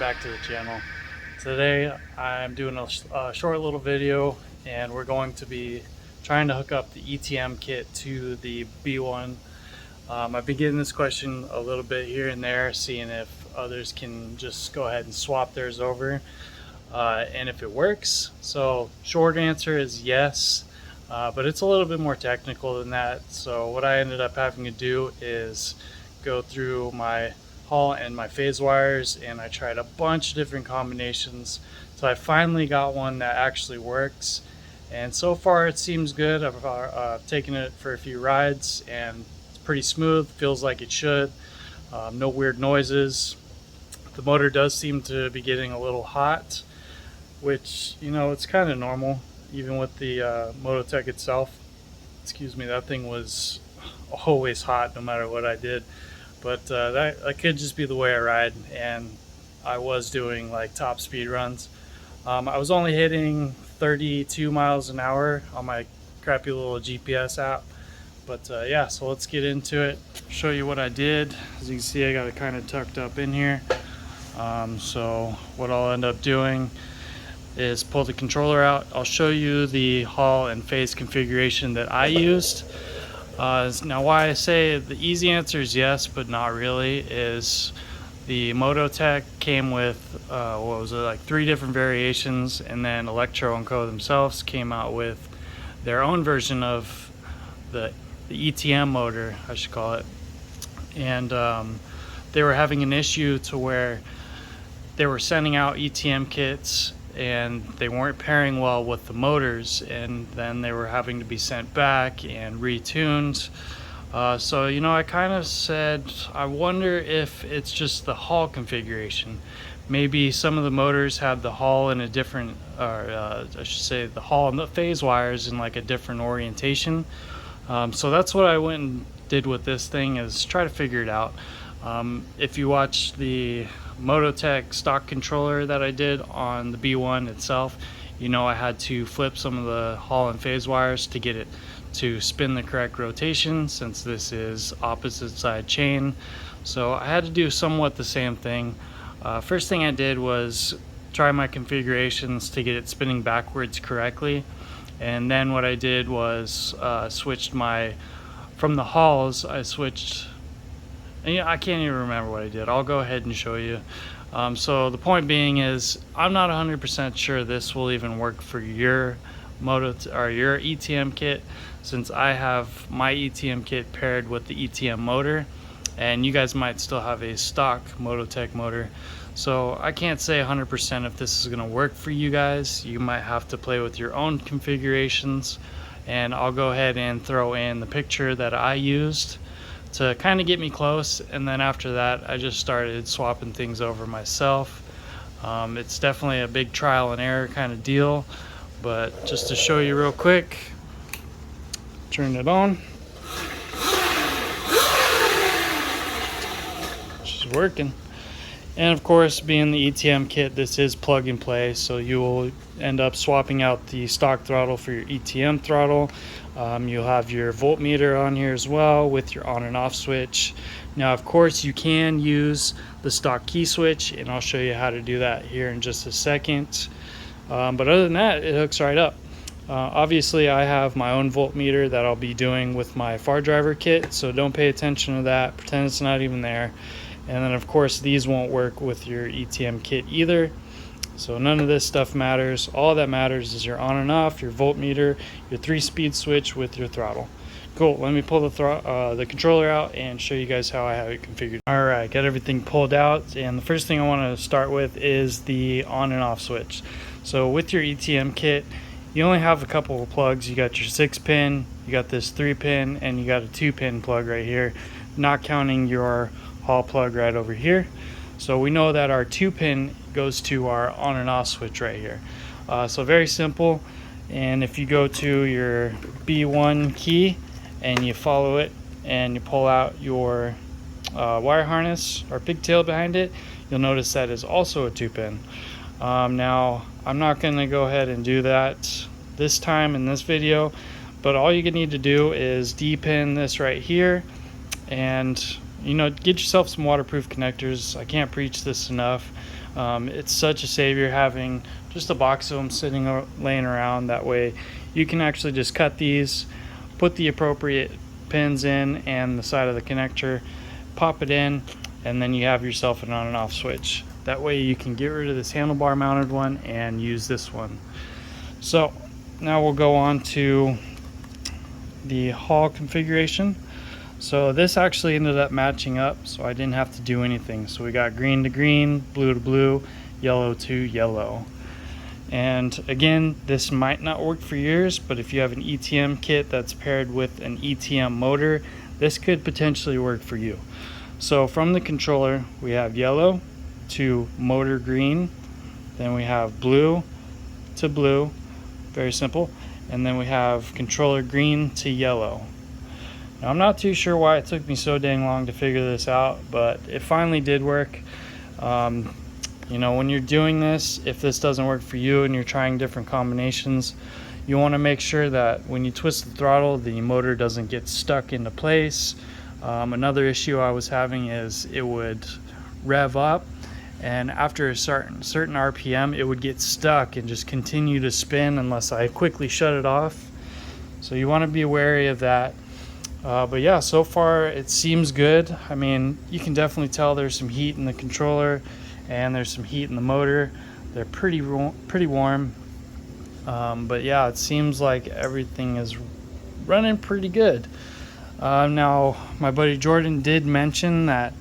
back to the channel. Today I'm doing a short little video, and we're going to be trying to hook up the ETM kit to the B1. I've been getting this question a little bit here and there, seeing if others can just go ahead and swap theirs over and if it works. So short answer is yes, but it's a little bit more technical than that. So what I ended up having to do is go through my Hall and my phase wires, and I tried a bunch of different combinations. So I finally got one that actually works, and so far it seems good. I've taken it for a few rides and it's pretty smooth, feels like it should. No weird noises. The motor does seem to be getting a little hot, which, you know, it's kind of normal even with the mototec itself. Excuse me, that thing was always hot no matter what I did. But that could just be the way I ride, and I was doing like top speed runs. I was only hitting 32 miles an hour on my crappy little GPS app. But yeah, so let's get into it. Show you what I did. As you can see, I got it kind of tucked up in here. So what I'll end up doing is pull the controller out. I'll show you the Hall and phase configuration that I used. Now why I say the easy answer is yes, but not really, is the mototec came with, what was it, like 3 different variations, and then Electro&co themselves came out with their own version of the ETM motor, I should call it. And they were having an issue to where they were sending out ETM kits and they weren't pairing well with the motors, and then they were having to be sent back and retuned. So, you know, I kind of said, I wonder if it's just the Hall configuration. Maybe some of the motors have the Hall in a different, I should say the Hall and the phase wires in like a different orientation. So that's what I went and did with this thing, is try to figure it out. If you watch the mototec stock controller that I did on the B1 itself, you know I had to flip some of the Hall and phase wires to get it to spin the correct rotation, since this is opposite side chain. So I had to do somewhat the same thing. First thing I did was try my configurations to get it spinning backwards correctly, and then what I did was switched from the Halls, I switched. And I can't even remember what I did. I'll go ahead and show you. So the point being is, I'm not 100% sure this will even work for your your ETM kit, since I have my ETM kit paired with the ETM motor, and you guys might still have a stock mototec motor. So I can't say 100% if this is going to work for you guys. You might have to play with your own configurations, and I'll go ahead and throw in the picture that I used to kind of get me close, and then after that I just started swapping things over myself. It's definitely a big trial and error kind of deal, but just to show you real quick, turn it on. She's working. And of course, being the ETM kit, this is plug and play, so you will end up swapping out the stock throttle for your ETM throttle. You'll have your voltmeter on here as well with your on and off switch. Now of course you can use the stock key switch, and I'll show you how to do that here in just a second. But other than that, it hooks right up. Obviously I have my own voltmeter that I'll be doing with my far driver kit, so don't pay attention to that, pretend it's not even there. And then of course these won't work with your ETM kit either. So none of this stuff matters. All that matters is your on and off, your voltmeter, your 3-speed switch with your throttle. Cool, let me pull the controller out and show you guys how I have it configured. Alright, got everything pulled out, and the first thing I want to start with is the on and off switch. So with your ETM kit, you only have a couple of plugs. You got your 6-pin, you got this 3-pin, and you got a 2-pin plug right here, not counting your Hall plug right over here. So we know that our 2-pin goes to our on and off switch right here. So very simple. And if you go to your B1 key and you follow it and you pull out your wire harness or pigtail behind it, you'll notice that is also a 2-pin. Now I'm not going to go ahead and do that this time in this video, but all you need to do is D-pin this right here, and get yourself some waterproof connectors. I can't preach this enough. It's such a savior having just a box of them laying around. That way you can actually just cut these, put the appropriate pins in and the side of the connector, pop it in, and then you have yourself an on and off switch. That way you can get rid of this handlebar mounted one and use this one. So now we'll go on to the hull configuration. So this actually ended up matching up, so I didn't have to do anything. So we got green to green, blue to blue, yellow to yellow. And again, this might not work for yours, but if you have an ETM kit that's paired with an ETM motor, this could potentially work for you. So from the controller, we have yellow to motor green, then we have blue to blue, very simple, and then we have controller green to yellow. Now, I'm not too sure why it took me so dang long to figure this out, but it finally did work. When you're doing this, if this doesn't work for you and you're trying different combinations, you want to make sure that when you twist the throttle, the motor doesn't get stuck into place. Another issue I was having is it would rev up, and after a certain RPM, it would get stuck and just continue to spin unless I quickly shut it off. So you want to be wary of that. But yeah, so far it seems good. I mean, you can definitely tell there's some heat in the controller and there's some heat in the motor. They're pretty warm. But yeah, it seems like everything is running pretty good. Now, my buddy Jordan did mention that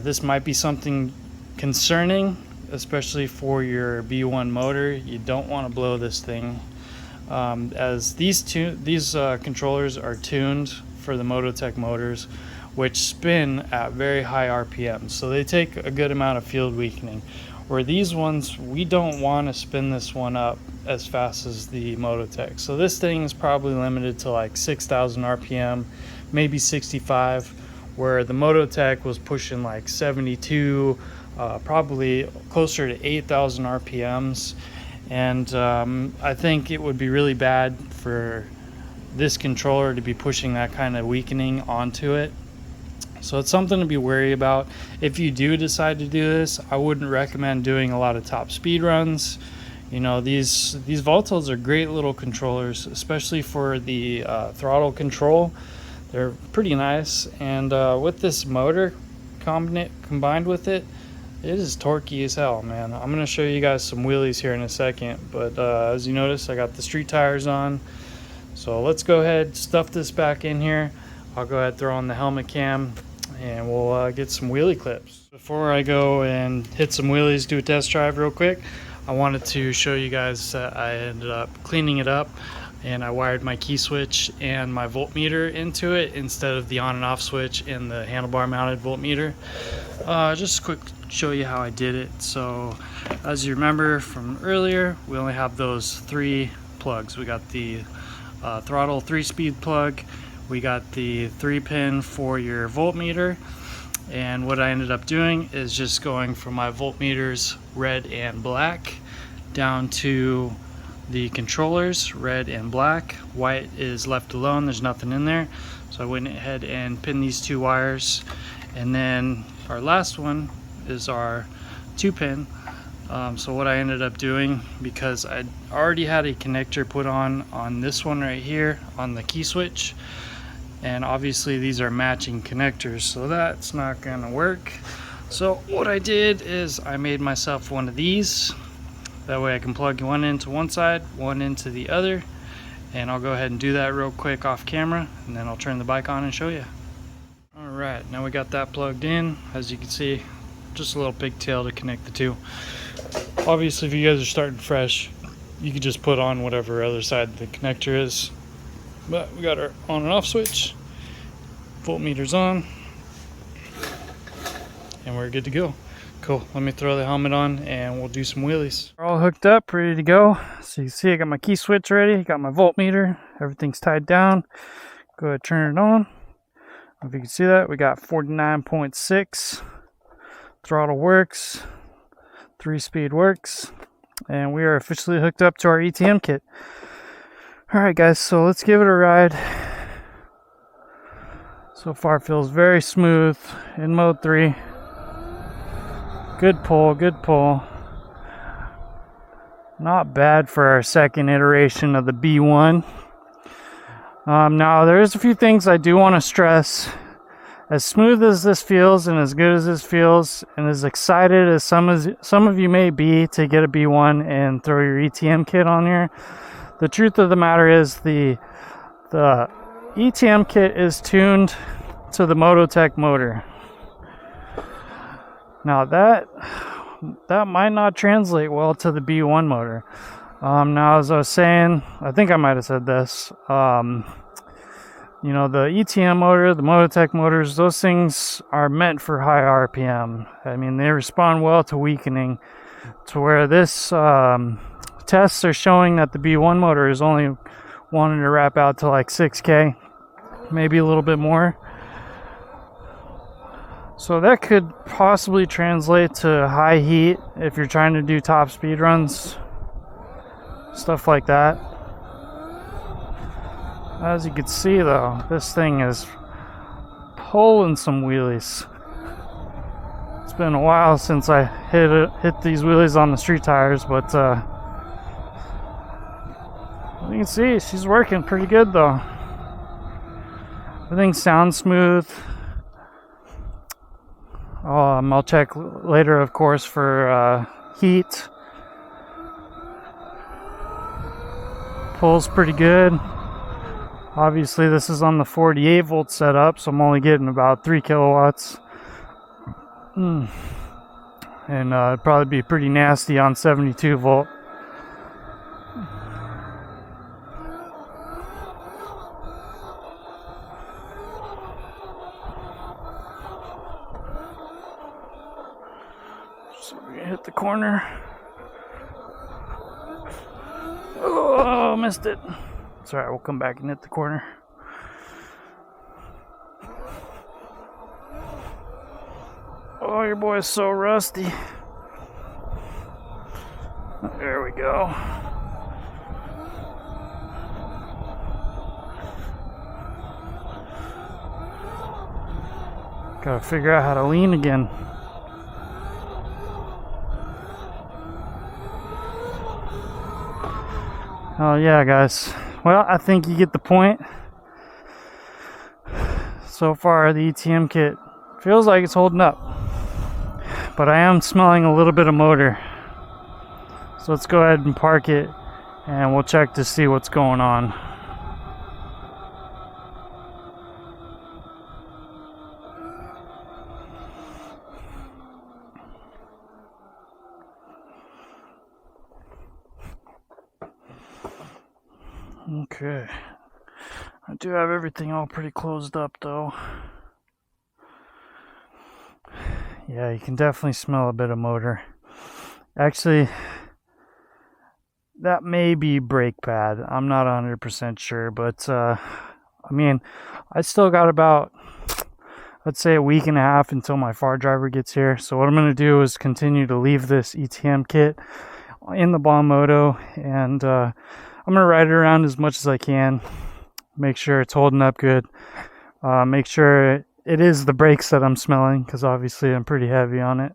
this might be something concerning, especially for your B1 motor. You don't want to blow this thing. As these controllers are tuned for the mototec motors, which spin at very high RPMs, so they take a good amount of field weakening. Where these ones, we don't want to spin this one up as fast as the mototec. So this thing is probably limited to like 6,000 RPM, maybe 65, where the mototec was pushing like 72, probably closer to 8,000 RPMs. And I think it would be really bad for this controller to be pushing that kind of weakening onto it. So it's something to be wary about. If you do decide to do this, I wouldn't recommend doing a lot of top speed runs. These Voltos are great little controllers, especially for the throttle control. They're pretty nice, and with this motor combined with it, it is torquey as hell, man. I'm going to show you guys some wheelies here in a second, but as you notice, I got the street tires on. So let's go ahead, stuff this back in here. I'll go ahead, throw on the helmet cam, and we'll get some wheelie clips. Before I go and hit some wheelies, do a test drive real quick, I wanted to show you guys that I ended up cleaning it up, and I wired my key switch and my voltmeter into it instead of the on and off switch and the handlebar mounted voltmeter. Just a quick show you how I did it. So as you remember from earlier, we only have those 3 plugs. We got the throttle 3-speed plug, we got the 3-pin for your voltmeter, and what I ended up doing is just going from my voltmeters red and black down to the controllers red and black. White is left alone, there's nothing in there. So I went ahead and pinned these 2 wires, and then our last one is our 2-pin. So what I ended up doing, because I already had a connector put on this one right here on the key switch, and obviously these are matching connectors, so that's not gonna work. So what I did is I made myself one of these. That way I can plug one into one side, one into the other, and I'll go ahead and do that real quick off camera, and then I'll turn the bike on and show you. Alright, now we got that plugged in. As you can see, just a little pigtail to connect the 2. Obviously, if you guys are starting fresh, you could just put on whatever other side the connector is. But we got our on and off switch, voltmeter's on, and we're good to go. Cool, let me throw the helmet on and we'll do some wheelies. We're all hooked up, ready to go. So you can see I got my key switch ready, got my voltmeter, everything's tied down. Go ahead, turn it on. If you can see that, we got 49.6. Throttle works, 3-speed works, and we are officially hooked up to our ETM kit. Alright guys, so let's give it a ride. So So far feels very smooth in mode 3. Good pull, good pull. Not bad for our second iteration of the B1. Now there's a few things I do want to stress. As smooth as this feels and as good as this feels and as excited as some of you may be to get a B1 and throw your ETM kit on here, the truth of the matter is the ETM kit is tuned to the mototec motor. Now that might not translate well to the B1 motor. Now, as I was saying, I think I might have said this, you know, the ETM motor, the mototec motors, those things are meant for high RPM. I mean, they respond well to weakening, to where this tests are showing that the B1 motor is only wanting to wrap out to like 6K, maybe a little bit more. So that could possibly translate to high heat if you're trying to do top speed runs, stuff like that. As you can see though, this thing is pulling some wheelies. It's been a while since I hit these wheelies on the street tires, but you can see she's working pretty good though. Everything sounds smooth. I'll check later, of course, for heat. Pulls pretty good. Obviously, this is on the 48 volt setup, so I'm only getting about 3 kilowatts. And it'd probably be pretty nasty on 72 volt. So we're gonna hit the corner. Oh, missed it. It's alright, we'll come back and hit the corner. Oh, your boy's so rusty. There we go. Gotta figure out how to lean again. Oh yeah, guys. Well, I think you get the point. So far, the ETM kit feels like it's holding up, but I am smelling a little bit of motor. So let's go ahead and park it, and we'll check to see what's going on. Okay, I do have everything all pretty closed up though. Yeah, you can definitely smell a bit of motor. Actually, that may be brake pad. I'm not 100% sure, but I mean, I still got about, let's say, a week and a half until my far driver gets here. So what I'm going to do is continue to leave this ETM kit in the BombMoto, and I'm going to ride it around as much as I can, make sure it's holding up good, make sure it is the brakes that I'm smelling, because obviously I'm pretty heavy on it.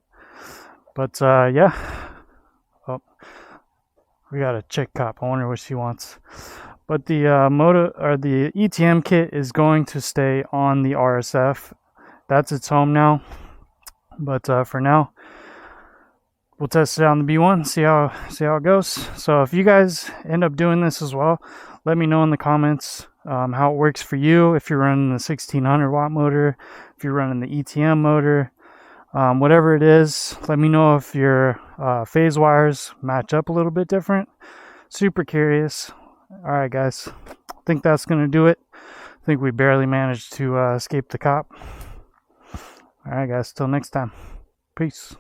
But yeah. Oh, we got a chick cop. I wonder what she wants. But the the ETM kit is going to stay on the RSF. That's its home now. But for now, we'll test it on the B1, see how it goes. So if you guys end up doing this as well, let me know in the comments how it works for you. If you're running the 1600 watt motor, if you're running the ETM motor, whatever it is, let me know if your phase wires match up a little bit different. Super curious. All right, guys, I think that's gonna do it. I think we barely managed to escape the cop. All right, guys, till next time. Peace.